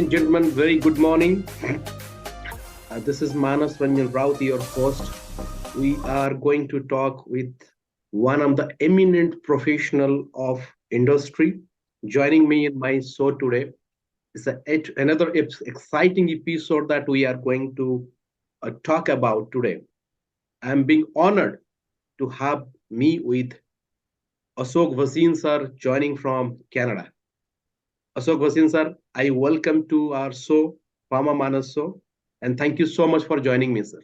and gentlemen, very good morning. This is Manas Ranjan Raut, your host. We are going to talk with one of the eminent professional of industry. Joining me in my show today is another exciting episode that we are going to talk about today. I'm being honored to have me with Ashok Bhaseen sir joining from Canada. Ashok Bhaseen sir, I welcome to our show, Pharma Manas show, and thank you so much for joining me, sir.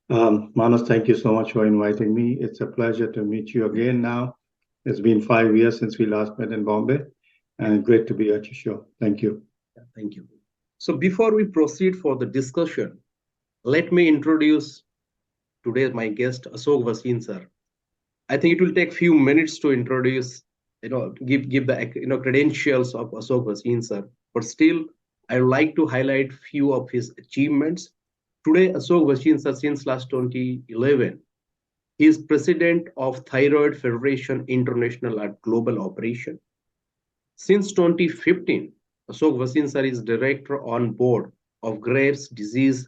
Manas, thank you so much for inviting me. It's a pleasure to meet you again now. It's been 5 years since we last met in Bombay, and great to be at your show. Thank you. Thank you. So before we proceed for the discussion, let me introduce today my guest, Ashok Bhaseen sir. I think it will take few minutes to introduce, give the credentials of Ashok Bhaseen sir. But still, I would like to highlight few of his achievements. Today, Ashok Bhaseen sir, since last 2011, he is president of Thyroid Federation International at Global Operation. Since 2015, Ashok Bhaseen sir is director on board of Graves' Disease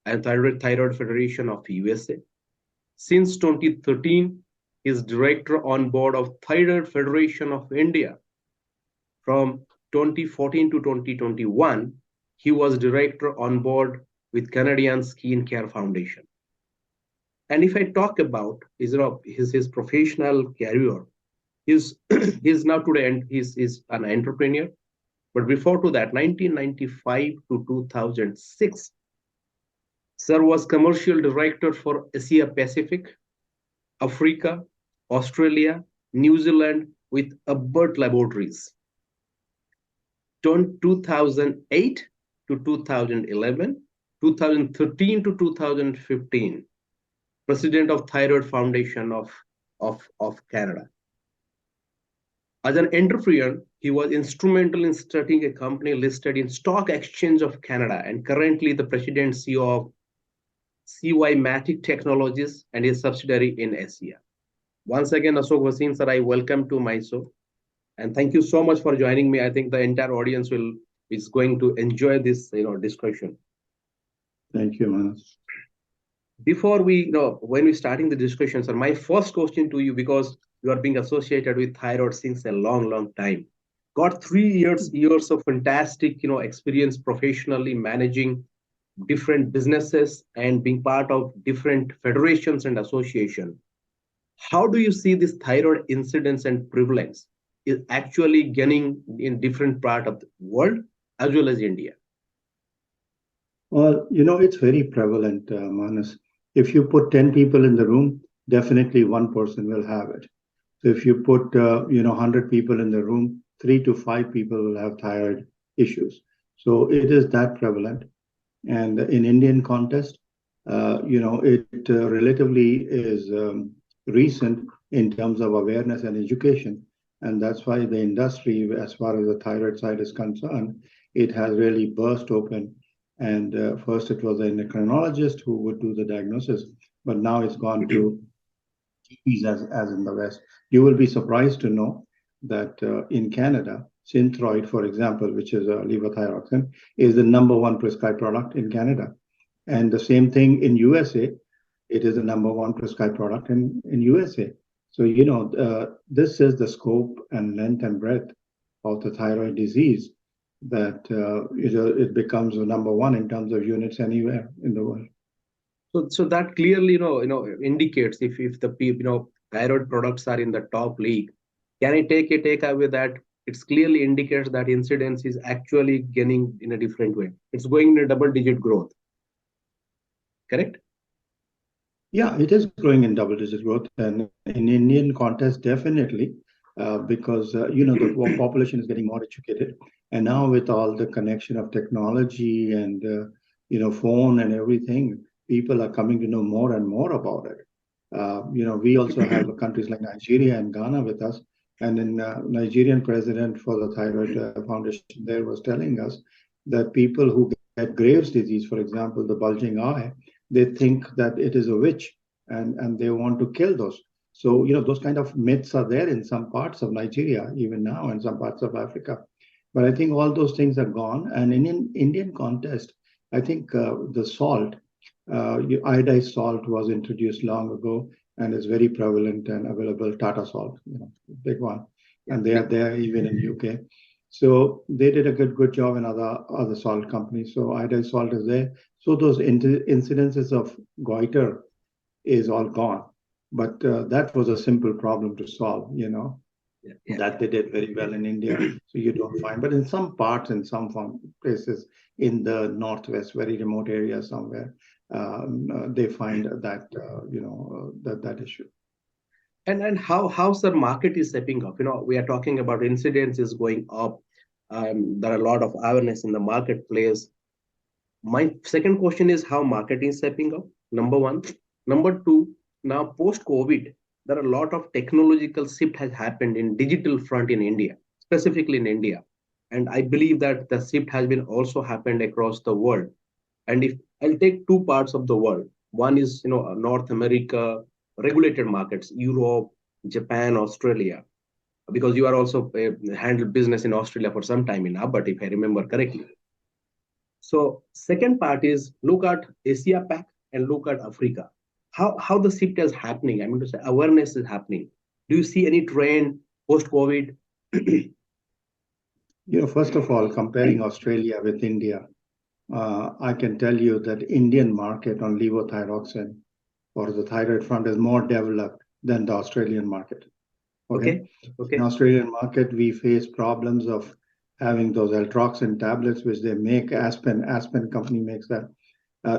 and Thyroid Federation of USA. Since 2013, he is director on board of Thyroid Federation of India. From 2014 to 2021, he was director on board with Canadian Skin Care Foundation. And if I talk about his professional career, he's now today and he's an entrepreneur. But before to that, 1995 to 2006, sir was commercial director for Asia Pacific, Africa, Australia, New Zealand with Abbott Laboratories. 2008 to 2011, 2013 to 2015, president of Thyroid Foundation of Canada. As an entrepreneur, he was instrumental in starting a company listed in Stock Exchange of Canada and currently the president CEO of CY Matic Technologies and his subsidiary in Asia. Once again, Ashok Bhaseen sir, I welcome to my show. And thank you so much for joining me. I think the entire audience is going to enjoy this discussion. Thank you, Manas. Before when we're starting the discussion, sir, my first question to you, because you are being associated with thyroid since a long time, got 3 years of fantastic experience professionally managing different businesses and being part of different federations and associations. How do you see this thyroid incidence and prevalence is actually gaining in different part of the world as well as India? Well, it's very prevalent, Manas. If you put 10 people in the room, definitely one person will have it. So if you put 100 people in the room, 3 to 5 people will have thyroid issues. So it is that prevalent. And in Indian context, it relatively is recent in terms of awareness and education. And that's why the industry, as far as the thyroid side is concerned, it has really burst open. And first it was an endocrinologist who would do the diagnosis, but now it's gone to GPs as in the West. You will be surprised to know that in Canada, Synthroid, for example, which is a levothyroxine, is the #1 prescribed product in Canada. And the same thing in USA, it is the #1 prescribed product in USA. So, this is the scope and length and breadth of the thyroid disease that it becomes the #1 in terms of units anywhere in the world. So that clearly indicates if the thyroid products are in the top league. Can I take away that it clearly indicates that incidence is actually gaining in a different way. It's going in a double-digit growth. Correct? Yeah, it is growing in double-digit growth, and in Indian context, definitely, because the population is getting more educated, and now with all the connection of technology and phone and everything, people are coming to know more and more about it. We also have countries like Nigeria and Ghana with us, and then Nigerian president for the Thyroid Foundation there was telling us that people who get Graves' disease, for example, the bulging eye, they think that it is a witch and they want to kill those. So, those kind of myths are there in some parts of Nigeria, even now, and some parts of Africa. But I think all those things are gone. And in Indian context, I think the salt, iodized salt was introduced long ago and is very prevalent and available. Tata salt, big one, Yeah, and they are big one. there even in UK. So they did a good job in other salt companies. So iodized salt is there. So those incidences of goiter is all gone. But that was a simple problem to solve. Yeah, yeah, That yeah. they did very well in India. So you don't find, but in some parts, in some places in the northwest, very remote areas somewhere, they find that that issue. And how's the market is stepping up? We are talking about incidence is going up. There are a lot of awareness in the marketplace. My second question is how marketing is stepping up. Number one. Number two, now post COVID, there are a lot of technological shift has happened in digital front in India, specifically in India. And I believe that the shift has been also happened across the world. And if I'll take two parts of the world, one is North America, regulated markets, Europe, Japan, Australia, because you are also handled business in Australia for some time now, but if I remember correctly. So second part is look at Asia Pac and look at Africa. How the shift is happening? I mean to say awareness is happening. Do you see any trend post COVID? First of all, comparing Australia with India, I can tell you that Indian market on levothyroxine or the thyroid front is more developed than the Australian market. Okay. Okay, In okay, Australian market, we face problems of having those altroxin tablets, which they make. Aspen company makes that.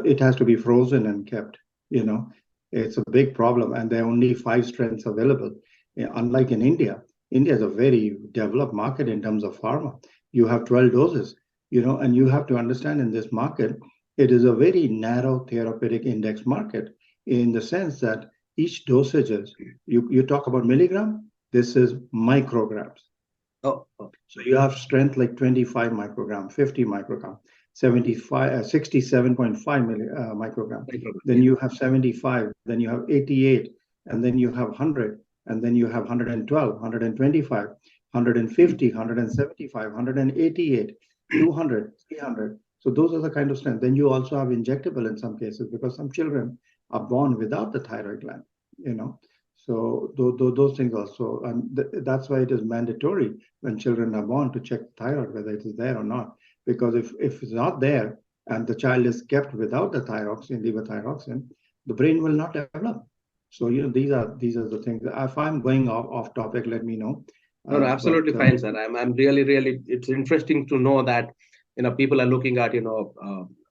It has to be frozen and kept. You know, it's a big problem, and there are only 5 strengths available. Unlike in India, India is a very developed market in terms of pharma. You have 12 doses. And you have to understand in this market, it is a very narrow therapeutic index market in the sense that each dosages, you talk about milligram, this is micrograms. oh, oh, So you have strength like 25 microgram, 50 microgram, 75, 67.5 microgram. Then yeah, you have 75, then you have 88, and then you have 100, and then you have 112, 125, 150, 175, 188, 200, 300. So those are the kind of strength. Then you also have injectable in some cases because some children are born without the thyroid gland, you know. So those things also, and that's why it is mandatory when children are born to check thyroid whether it is there or not. Because if it's not there and the child is kept without the thyroxine, levothyroxine, the brain will not develop. So these are the things. If I'm going off topic, let me know. no, no, But absolutely fine, sir. I'm really, it's interesting to know that people are looking at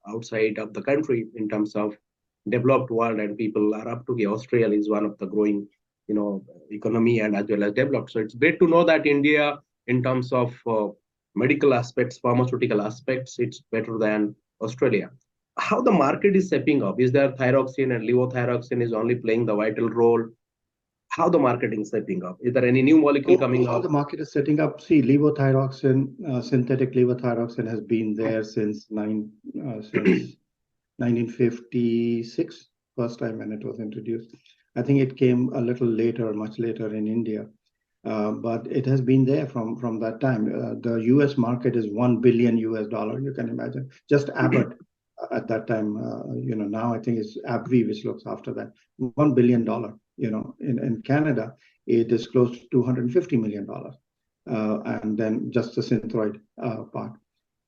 outside of the country in terms of developed world, and people are up to the Australia is one of the growing economy and as well as developed. So it's great to know that India, in terms of medical aspects, pharmaceutical aspects, it's better than Australia. How the market is stepping up? Is there thyroxine and levothyroxine is only playing the vital role? How the marketing is stepping up? Is there any new molecule oh, coming how the up? market is setting up. See, levothyroxine, synthetic levothyroxine has been there since 1956, first time when it was introduced. I think it came a little later, much later in India, but it has been there from that time. The U.S. market is $1 billion US. You can imagine. Just Abbott at that time. Now I think it's AbbVie which looks after that. $1 billion. In Canada, it is close to $250 million, and then just the Synthroid part.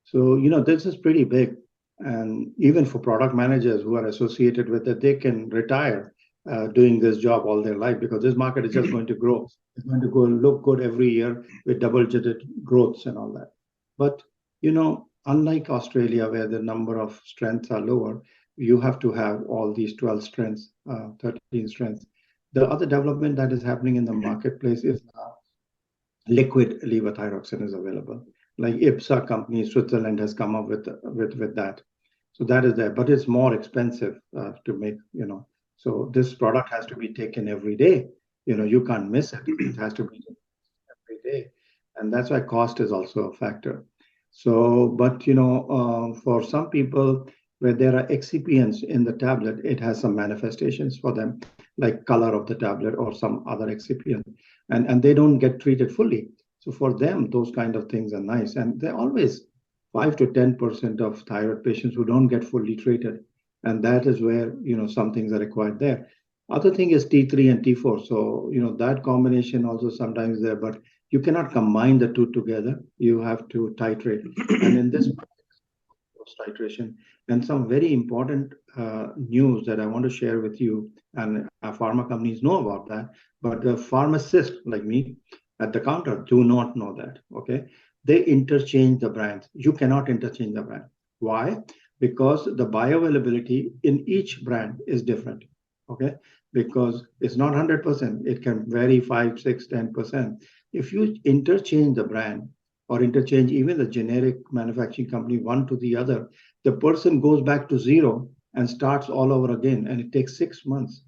So this is pretty big. And even for product managers who are associated with it, they can retire doing this job all their life because this market is just going to grow. It's going to go look good every year with double-digit growths and all that. But unlike Australia, where the number of strengths are lower, you have to have all these 12 strengths, 13 strengths. The other development that is happening in the marketplace is liquid levothyroxine is available. Like IPSA company, Switzerland has come up with that. So that is there, but it's more expensive to make. So this product has to be taken every day. You can't miss it. It has to be taken every day, and that's why cost is also a factor. So, but for some people where there are excipients in the tablet, it has some manifestations for them, like color of the tablet or some other excipient, and they don't get treated fully. So for them, those kind of things are nice. And they're always 5 to 10% of thyroid patients who don't get fully treated. And that is where, some things are required there. Other thing is T3 and T4. So, that combination also sometimes there, but you cannot combine the two together. You have to titrate. And in this titration, and some very important news that I want to share with you, and our pharma companies know about that, but the pharmacists like me at the counter do not know that. Okay, they interchange the brands. You cannot interchange the brand. Why? Because the bioavailability in each brand is different. Okay, because it's not 100%. It can vary 5, 6, 10%. If you interchange the brand, or interchange even the generic manufacturing company one to the other, the person goes back to zero and starts all over again. And it takes 6 months,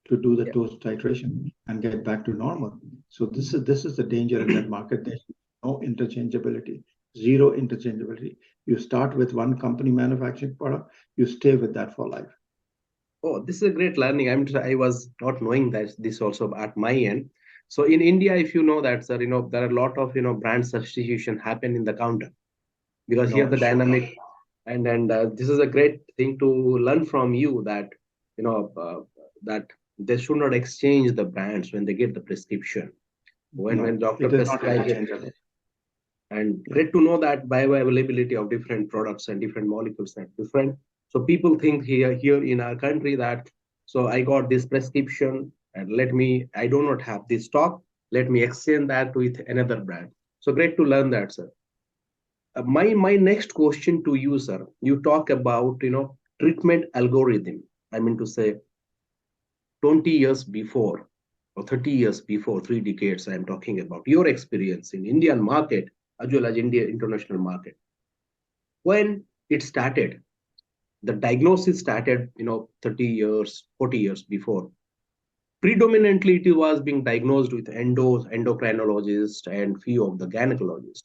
to do the Yeah. dose titration and get back to normal. So this is the danger in that market. There's no interchangeability, zero interchangeability. You start with one company manufacturing product, you stay with that for life. Oh, this is a great learning. I was not knowing that this also at my end. So in India, if you know that, sir, there are a lot of brand substitution happen in the counter, because here No, the sure. dynamic, and this is a great thing to learn from you, that you know that they should not exchange the brands when they get the prescription, when No, doctor it is not prescribe it. interchangeable. And Yeah. great to know that bioavailability of different products and different molecules are different. So people think here in our country that, so I got this prescription and I do not have this stock, let me exchange that with another brand. So great to learn that, sir. My next question to you, sir. You talk about treatment algorithm. I mean to say, 20 years before or 30 years before, 3 decades. I am talking about your experience in Indian market as well as India international market. When it started, the diagnosis started 30 years, 40 years before. Predominantly, it was being diagnosed with endocrinologists and few of the gynecologists.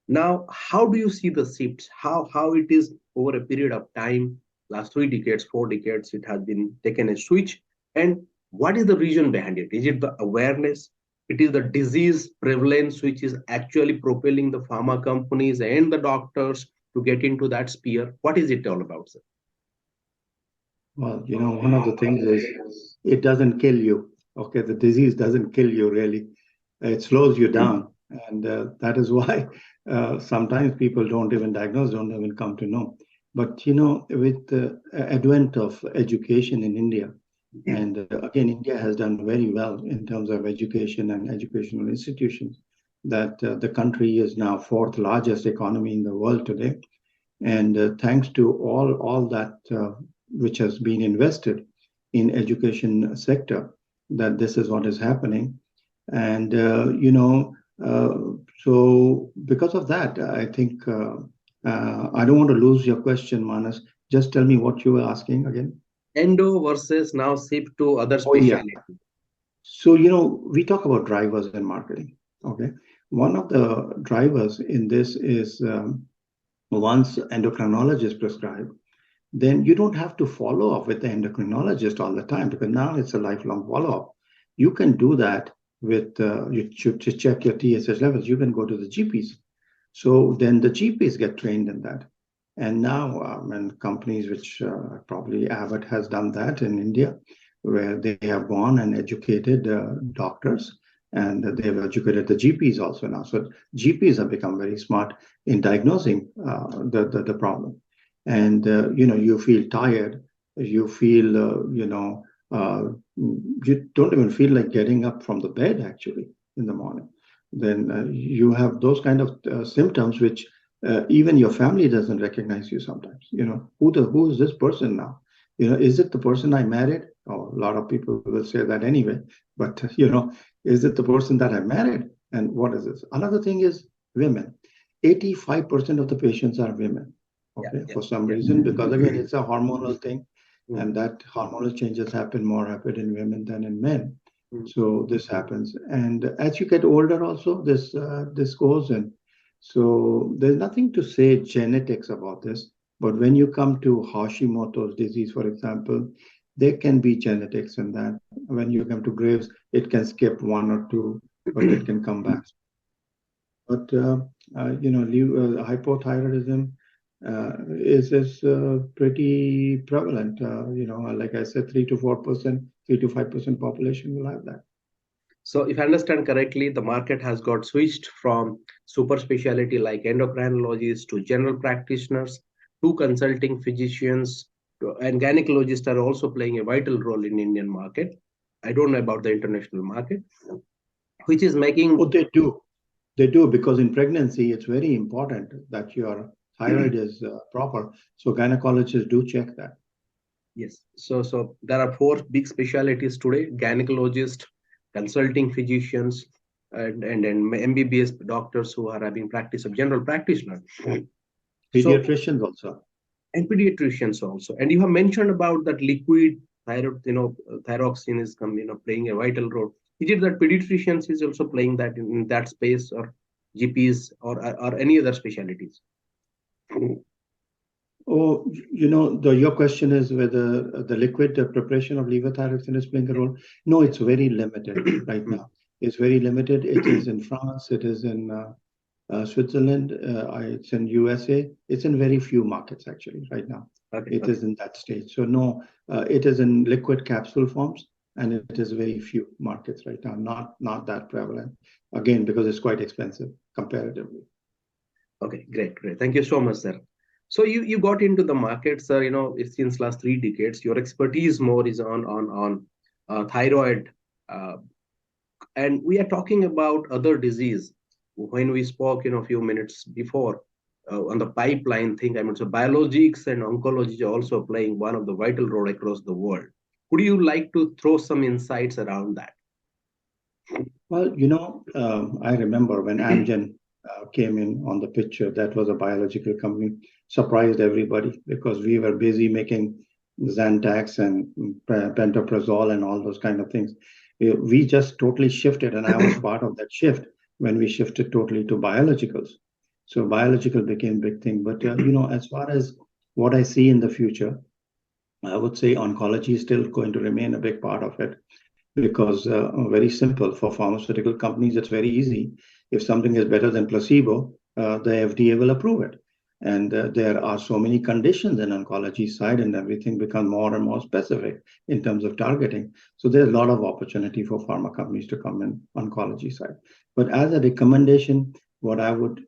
Now, how do you see the shifts? How it is over a period of time, last 3 decades, 4 decades, it has been taken a switch, and what is the reason behind it? Is it the awareness? It is the disease prevalence which is actually propelling the pharma companies and the doctors to get into that sphere. What is it all about, sir? Well, one of the things is it doesn't kill you. Okay, the disease doesn't kill you really. It slows you down. And that is why sometimes people don't even diagnose, don't even come to know. But, with the advent of education in India, and again, India has done very well in terms of education and educational institutions, that the country is now fourth largest economy in the world today. And thanks to all that which has been invested in education sector, that this is what is happening. And so because of that, I think I don't want to lose your question, Manas. Just tell me what you were asking again. Endo versus now shift to other Oh yeah. specialty. So we talk about drivers in marketing. Okay, one of the drivers in this is once endocrinologist prescribe, then you don't have to follow up with the endocrinologist all the time, because now it's a lifelong follow up. You can do that with to check your TSH levels. You can go to the GPs. So then the GPs get trained in that. And now, and companies which probably Abbott has done that in India, where they have gone and educated doctors, and they have educated the GPs also now. So GPs have become very smart in diagnosing the problem. And you feel tired, you feel you don't even feel like getting up from the bed actually in the morning. Then you have those kind of symptoms which even your family doesn't recognize you sometimes. Who is this person now? Is it the person I married? Oh, a lot of people will say that anyway. But is it the person that I married? And what is this? Another thing is women. 85% of the patients are women. Yeah, Okay, yeah, for some yeah. reason, because again, it's a hormonal thing, Mm, and that hormonal changes happen more rapid in women than in men. mm. So this happens, and as you get older, also this goes in. So there's nothing to say genetics about this, but when you come to Hashimoto's disease, for example, there can be genetics in that. When you come to Graves, it can skip one or two, but it can come back. But hypothyroidism is pretty prevalent. Like I said, 3 to 4%, 3 to 5% population will have that. So if I understand correctly, the market has got switched from super specialty like endocrinologists to general practitioners to consulting physicians and gynecologists are also playing a vital role in Indian market. I don't know about the international market, which is Oh, making they do. They do, because in pregnancy, it's very important that your thyroid is proper. So gynecologists do check that. yes. So there are four big specialties today: gynecologist, consulting physicians, and MBBS doctors who are having practice of general practitioner. So Pediatricians also. and pediatricians also. And you have mentioned about that liquid thyroid, thyroxine is playing a vital role. Is it that pediatricians is also playing that in that space, or GPs, or any other specialties? Oh, your question is whether the liquid preparation of levothyroxine is playing a role. No, it's very limited right now. It's very limited. It is in France. It is in Switzerland. It's in USA. It's in very few markets actually right now. Okay, It okay. is in that stage. So no, it is in liquid capsule forms, and it is very few markets right now. Not that prevalent. Again, because it's quite expensive comparatively. Okay, great, great. Thank you so much, sir. So you got into the market, sir. Since last 3 decades, your expertise more is on thyroid, uh, and we are talking about other disease. When we spoke, a few minutes before on the pipeline thing, I mean, so biologics and oncology are also playing one of the vital role across the world. Would you like to throw some insights around that? Well, I remember when Amgen came in on the picture, that was a biological company, surprised everybody because we were busy making Zantac and pantoprazole and all those kind of things. We just totally shifted, and I was part of that shift when we shifted totally to biologicals. So biological became big thing. But as far as what I see in the future, I would say oncology is still going to remain a big part of it because very simple for pharmaceutical companies, it's very easy. If something is better than placebo, the FDA will approve it. And there are so many conditions in oncology side, and everything becomes more and more specific in terms of targeting. So there's a lot of opportunity for pharma companies to come in oncology side. But as a recommendation, what I would,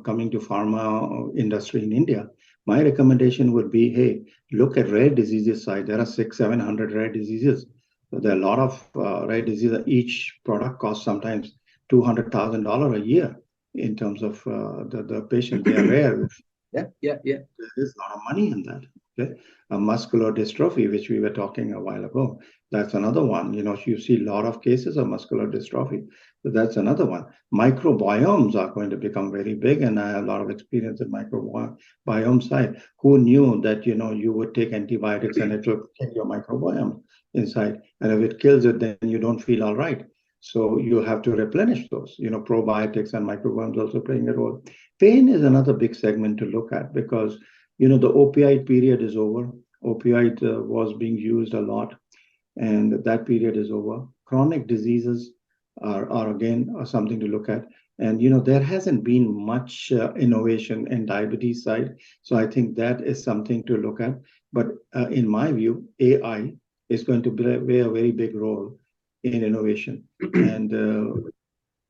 coming to pharma industry in India, my recommendation would be, hey, look at rare diseases side. There are 600, 700 rare diseases. So there are a lot of rare diseases. Each product costs sometimes $200,000 a year in terms of the patient. They are rare. Yeah, yeah, yeah. There is a lot of money in that. Okay, muscular dystrophy, which we were talking a while ago, that's another one. You see a lot of cases of muscular dystrophy. So that's another one. Microbiomes are going to become very big, and I have a lot of experience in microbiome side. Who knew that you would take antibiotics and it will kill your microbiome inside, and if it kills it, then you don't feel all right. So you have to replenish those. Probiotics and microbiomes also playing a role. Pain is another big segment to look at because the opioid period is over. Opioid was being used a lot, and that period is over. Chronic diseases are again something to look at. And there hasn't been much innovation in diabetes side, so I think that is something to look at. But in my view, AI is going to play a very big role in innovation. And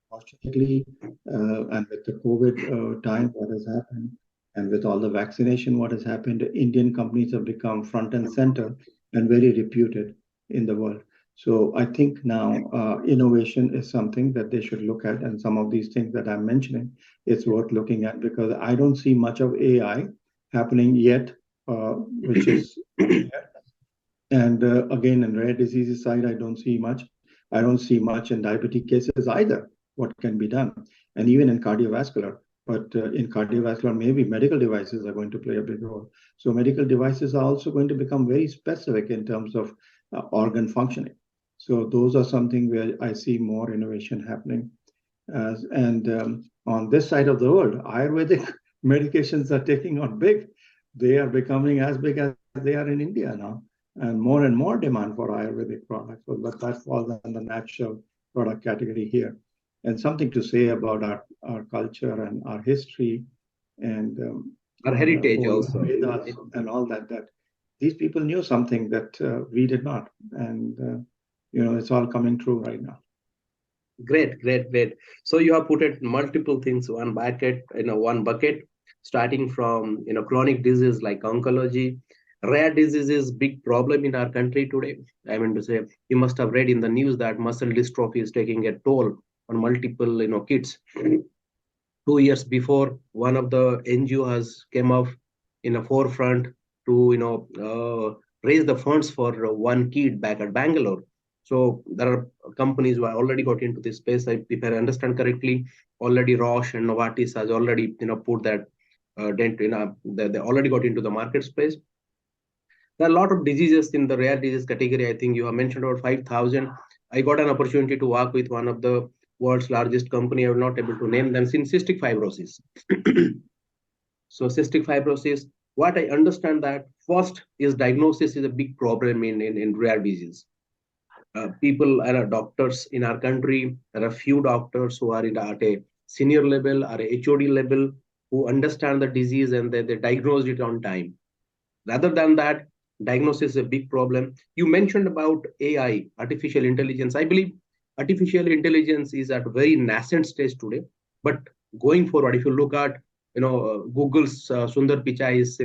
fortunately, and with the COVID time, what has happened, and with all the vaccination, what has happened, Indian companies have become front and center and very reputed in the world. So I think now innovation is something that they should look at, and some of these things that I'm mentioning, it's worth looking at because I don't see much of AI happening yet, which is there. And again, in rare diseases side, I don't see much. I don't see much in diabetic cases either. What can be done, and even in cardiovascular. But in cardiovascular, maybe medical devices are going to play a big role. So medical devices are also going to become very specific in terms of organ functioning. So those are something where I see more innovation happening. And on this side of the world, Ayurvedic medications are taking on big. They are becoming as big as they are in India now, and more demand for Ayurvedic products. But that falls under natural product category here. and something to say about our culture and our history and Our our heritage whole also. Vedas and all that, that these people knew something that we did not. And, it's all coming true right now. Great, great, great. So you have put it multiple things one bucket, starting from chronic disease like oncology, rare diseases, big problem in our country today. I mean to say, you must have read in the news that muscle dystrophy is taking a toll on multiple kids. 2 years before, one of the NGO has came up in a forefront to raise the funds for one kid back at Bangalore. So there are companies who have already got into this space. If I understand correctly, already Roche and Novartis has already put that dent they already got into the market space. There are a lot of diseases in the rare disease category. I think you have mentioned about 5,000. I got an opportunity to work with one of the world's largest company. I will not able to name them. In cystic fibrosis. So cystic fibrosis, what I understand that first is diagnosis is a big problem in rare disease. People are doctors in our country. There are few doctors who are at a senior level or a HOD level who understand the disease and they diagnose it on time. Rather than that, diagnosis is a big problem. You mentioned about AI, artificial intelligence. I believe artificial intelligence is at a very nascent stage today. But going forward, if you look at Google's Sundar Pichai's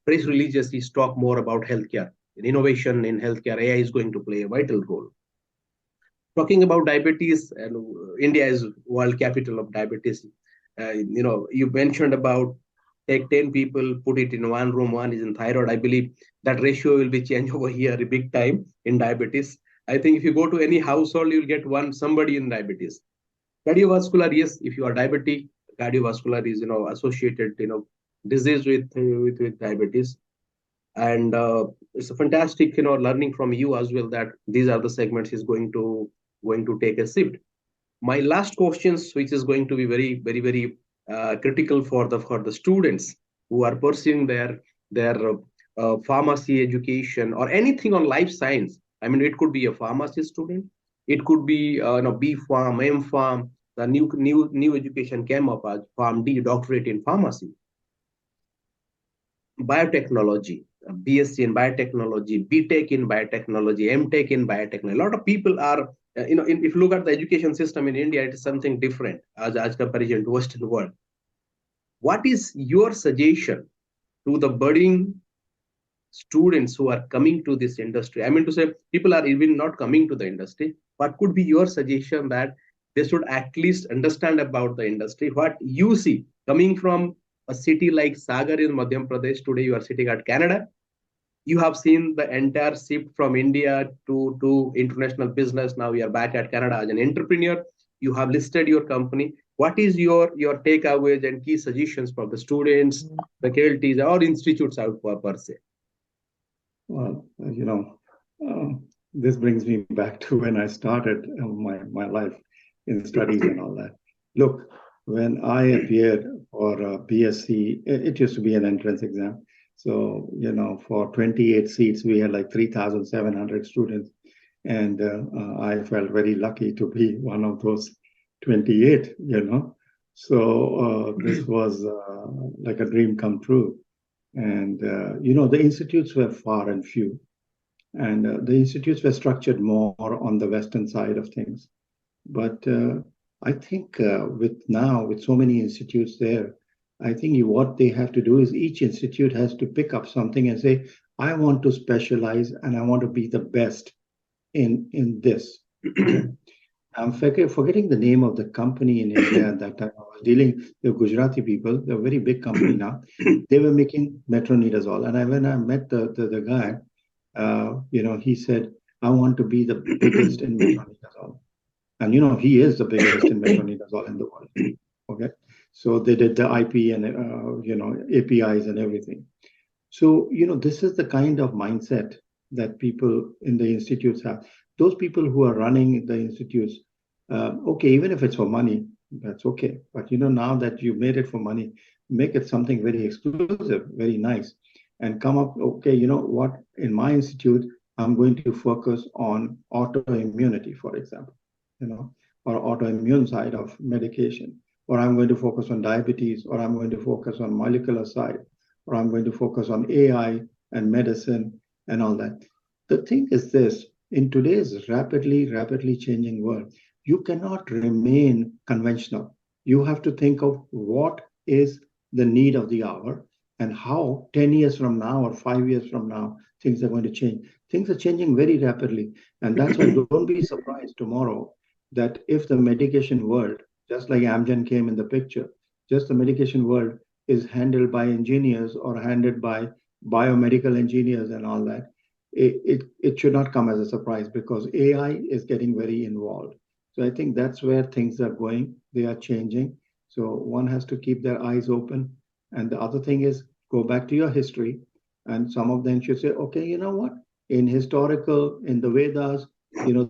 press releases, he talk more about healthcare. In innovation in healthcare, AI is going to play a vital role. Talking about diabetes, and India is world capital of diabetes. You mentioned about take 10 people, put it in one room, one is in thyroid. I believe that ratio will be changed over here big time in diabetes. I think if you go to any household, you'll get somebody in diabetes. Cardiovascular, yes, if you are diabetic, cardiovascular is associated disease with diabetes. And it's a fantastic learning from you as well that these are the segments is going to take a shift. My last questions, which is going to be very very very critical for the students who are pursuing their pharmacy education or anything on life science. I mean, it could be a pharmacy student, it could be B Farm, M Farm. The new education came up as Farm D, doctorate in pharmacy, biotechnology, BSc in biotechnology, BTech in biotechnology, MTech in biotechnology. A lot of people are, if you look at the education system in India, it is something different as comparison to Western world. What is your suggestion to the budding students who are coming to this industry? I mean to say, people are even not coming to the industry. What could be your suggestion that they should at least understand about the industry? What you see coming from a city like Sagar in Madhya Pradesh, today you are sitting at Canada. You have seen the entire shift from India to international business. Now you are back at Canada as an entrepreneur. You have listed your company. What is your takeaways and key suggestions for the students, faculties, or institutes out per se? Well, this brings me back to when I started my life in studies and all that. Look, when I appeared for BSc, it used to be an entrance exam. So, for 28 seats, we had like 3,700 students. And I felt very lucky to be one of those 28, So this was like a dream come true. And, the institutes were far and few. And the institutes were structured more on the Western side of things. But I think with so many institutes there, I think what they have to do is each institute has to pick up something and say, I want to specialize and I want to be the best in this. Okay. I'm forgetting the name of the company in India at that time. I was dealing with Gujarati people. They're a very big company now. They were making metronidazole. And when I met the guy, he said, I want to be the biggest in metronidazole. And, he is the biggest in metronidazole in the world. Okay. So they did the IP and, APIs and everything. So, this is the kind of mindset that people in the institutes have. Those people who are running the institutes, okay, even if it's for money, that's okay. But, now that you've made it for money, make it something very exclusive, very nice, and come up, okay, you know what, in my institute, I'm going to focus on autoimmunity, for example. or autoimmune side of medication, or I'm going to focus on diabetes, or I'm going to focus on molecular side, or I'm going to focus on AI and medicine and all that. The thing is this, in today's rapidly changing world, you cannot remain conventional. You have to think of what is the need of the hour and how 10 years from now or 5 years from now, things are going to change. Things are changing very rapidly. And that's why don't be surprised tomorrow that if the medication world, just like Amgen came in the picture, just the medication world is handled by engineers or handled by biomedical engineers and all that, it should not come as a surprise because AI is getting very involved. So I think that's where things are going. They are changing. So one has to keep their eyes open. And the other thing is go back to your history. And some of them should say, okay, you know what? In historical, in the Vedas,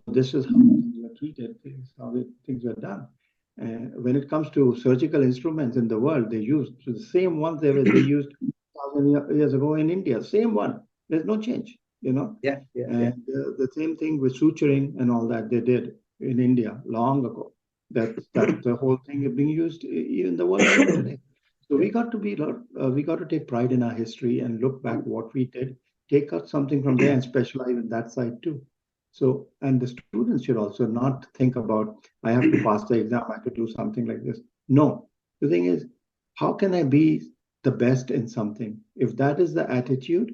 this is how things were treated, things how things were done. And when it comes to surgical instruments in the world, they used so the same ones they used 1,000 years ago in India, same one. There's no change, Yeah, yeah, yeah. And the same thing with suturing and all that they did in India long ago. That the whole thing is being used in the world even today. So Yeah. we got to take pride in our history and look back what we did, take out something from there and specialize in that side too. So, and the students should also not think about, I have to pass the exam, I have to do something like this. No, the thing is, how can I be the best in something? If that is the attitude,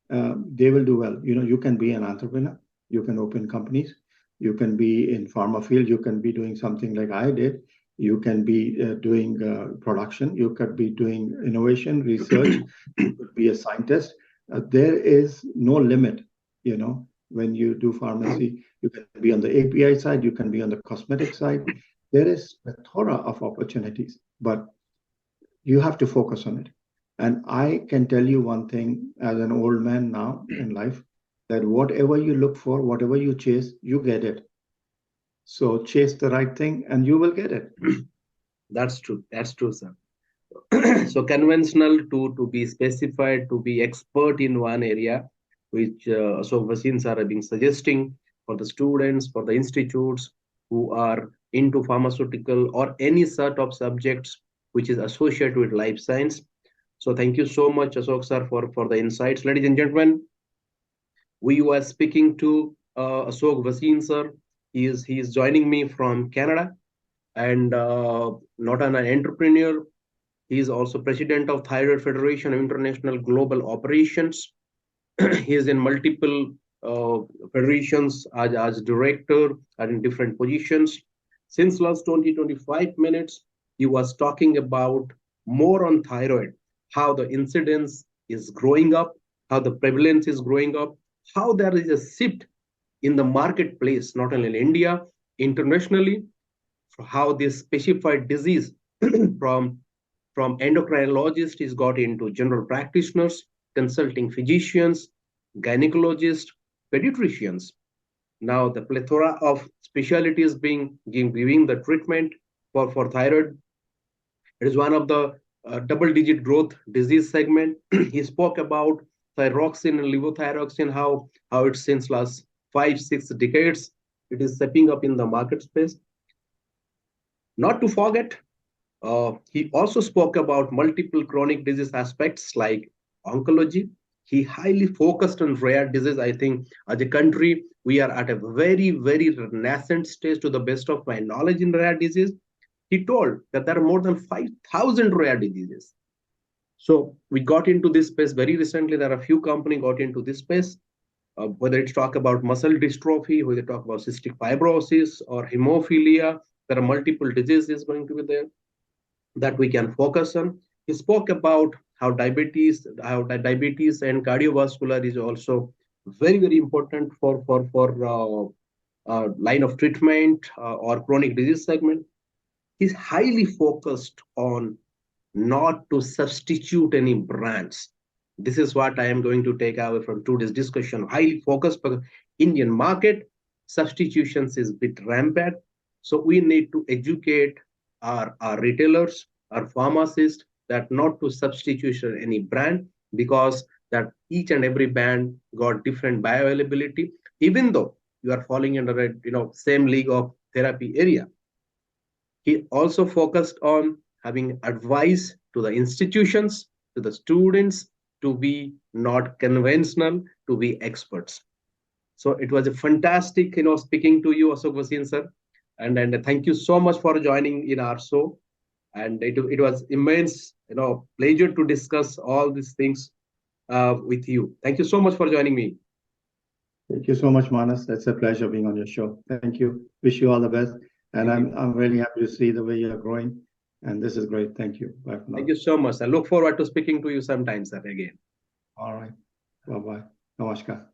they will do well. You can be an entrepreneur, you can open companies, you can be in pharma field, you can be doing something like I did, you can be doing production, you could be doing innovation, research, you could be a scientist. There is no limit, when you do pharmacy. You can be on the API side, you can be on the cosmetic side. There is a plethora of opportunities, but you have to focus on it. And I can tell you one thing as an old man now in life that whatever you look for, whatever you chase, you get it. So chase the right thing and you will get it. That's true. That's true, sir. So conventional to be specified, to be expert in one area, which so Bhaseen sir have been suggesting for the students, for the institutes who are into pharmaceutical or any sort of subjects which is associated with life science. So thank you so much, Ashok sir, for the insights. Ladies and gentlemen, we were speaking to Ashok Bhaseen sir. He is joining me from Canada and not an entrepreneur. He is also president of Thyroid Federation of International Global Operations. He is in multiple uh, federations as director and in different positions. Since last 20-25 minutes, he was talking about more on thyroid, how the incidence is growing up, how the prevalence is growing up, how there is a shift in the marketplace, not only in India, internationally, how this specified disease from endocrinologists is got into general practitioners, consulting physicians, gynecologists, pediatricians. Now the plethora of specialties being giving the treatment for thyroid. It is one of the double-digit growth disease segment. He spoke about thyroxine and levothyroxine, how it's since last 5-6 decades it is stepping up in the market space. Not to forget, he also spoke about multiple chronic disease aspects like oncology. He highly focused on rare disease. I think as a country, we are at a very nascent stage to the best of my knowledge in rare disease. He told that there are more than 5,000 rare diseases. So we got into this space very recently. There are a few companies got into this space, whether it's talk about muscle dystrophy, whether they talk about cystic fibrosis or hemophilia. There are multiple diseases going to be there that we can focus on. He spoke about how diabetes and cardiovascular is also very important for line of treatment or chronic disease segment. He's highly focused on not to substitute any brands. This is what I am going to take away from today's discussion. Highly focused because Indian market substitutions is bit rampant. So we need to educate our retailers, our pharmacists that not to substitute any brand because that each and every brand got different bioavailability. Even though you are falling under a same league of therapy area. He also focused on having advice to the institutions, to the students, to be not conventional, to be experts. So it was a fantastic, speaking to you, Ashok Bhaseen sir, and thank you so much for joining in our show. And it was immense, pleasure to discuss all these things with you. Thank you so much for joining me. Thank you so much, Manas. It's a pleasure being on your show. Thank you. Wish you all the best. And I'm really happy to see the way you're growing. And this is great. Thank you. Bye for now. Thank you so much. I look forward to speaking to you sometime, sir, again. All right. Bye-bye. Namaskar.